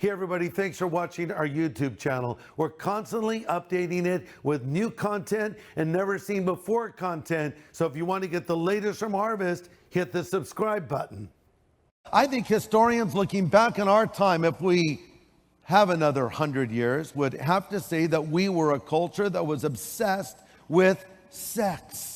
Hey everybody, thanks for watching our YouTube channel. We're constantly updating it with new content and never seen before content. So if you want to get the latest from Harvest, hit the subscribe button. I think historians looking back in our time, if we have another 100 years, would have to say that we were a culture that was obsessed with sex.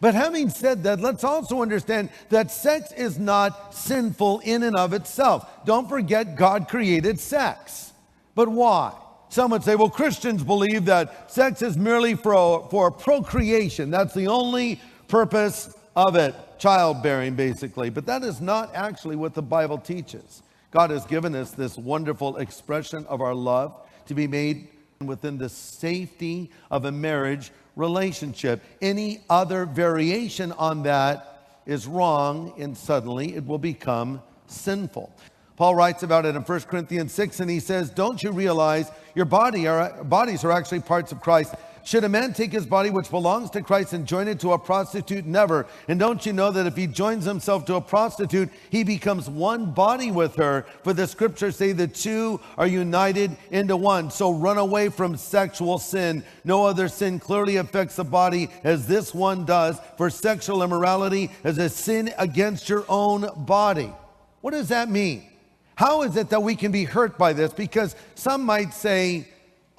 But having said that, let's also understand that sex is not sinful in and of itself. Don't forget, God created sex. But why? Some would say, well, Christians believe that sex is merely for procreation. That's the only purpose of it, childbearing, basically. But that is not actually what the Bible teaches. God has given us this wonderful expression of our love to be made within the safety of a marriage relationship. Any other variation on that is wrong, and suddenly it will become sinful. Paul writes about it in 1 Corinthians 6, and he says, don't you realize your bodies are actually parts of Christ? Should a man take his body which belongs to Christ and join it to a prostitute? Never. And don't you know that if he joins himself to a prostitute, he becomes one body with her? For the scriptures say the two are united into one. So run away from sexual sin. No other sin clearly affects the body as this one does. For sexual immorality is a sin against your own body. What does that mean? How is it that we can be hurt by this? Because some might say,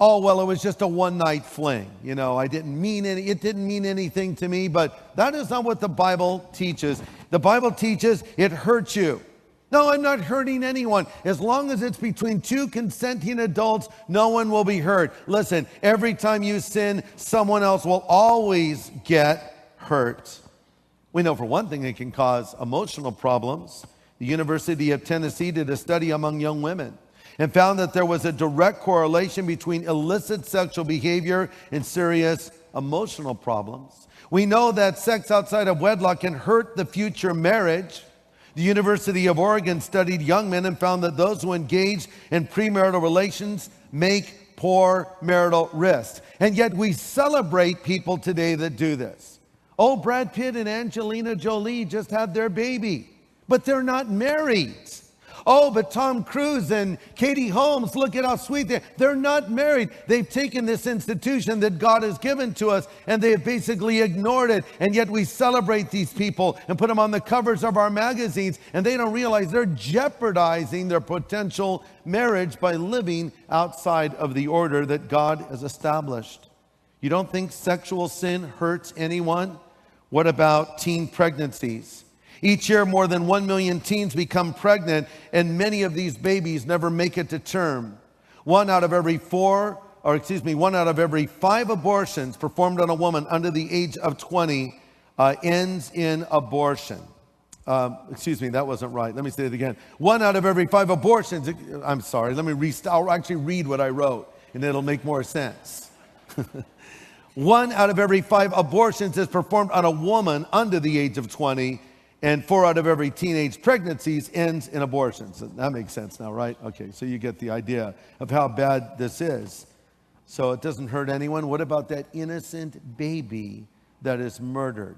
oh, well, it was just a one-night fling. You know, it didn't mean anything to me, but that is not what the Bible teaches. The Bible teaches it hurts you. No, I'm not hurting anyone. As long as it's between two consenting adults, no one will be hurt. Listen, every time you sin, someone else will always get hurt. We know for one thing it can cause emotional problems. The University of Tennessee did a study among young women and found that there was a direct correlation between illicit sexual behavior and serious emotional problems. We know that sex outside of wedlock can hurt the future marriage. The University of Oregon studied young men and found that those who engage in premarital relations make poor marital risks. And yet we celebrate people today that do this. Oh, Brad Pitt and Angelina Jolie just had their baby, but they're not married. Oh, but Tom Cruise and Katie Holmes, look at how sweet they are. They're not married. They've taken this institution that God has given to us, and they have basically ignored it. And yet we celebrate these people and put them on the covers of our magazines, and they don't realize they're jeopardizing their potential marriage by living outside of the order that God has established. You don't think sexual sin hurts anyone? What about teen pregnancies? Each year, more than 1 million teens become pregnant, and many of these babies never make it to term. One out of every 5 abortions performed on a woman under the age of 20 ends in abortion. That wasn't right. Let me say it again. 1 out of every 5 abortions, I'm sorry, I'll actually read what I wrote, and it'll make more sense. 1 out of every 5 abortions is performed on a woman under the age of 20, and 4 out of every teenage pregnancies ends in abortions. So that makes sense now, right? Okay, so you get the idea of how bad this is. So it doesn't hurt anyone. What about that innocent baby that is murdered?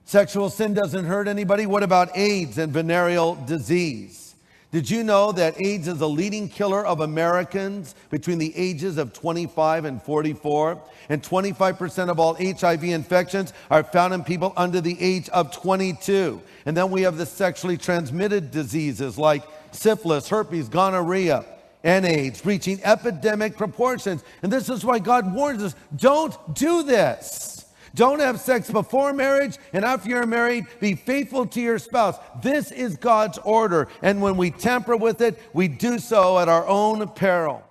Sexual sin doesn't hurt anybody. What about AIDS and venereal disease? Did you know that AIDS is a leading killer of Americans between the ages of 25 and 44? And 25% of all HIV infections are found in people under the age of 22. And then we have the sexually transmitted diseases like syphilis, herpes, gonorrhea, and AIDS, reaching epidemic proportions. And this is why God warns us, don't do this. Don't have sex before marriage, and after you're married, be faithful to your spouse. This is God's order, and when we tamper with it, we do so at our own peril.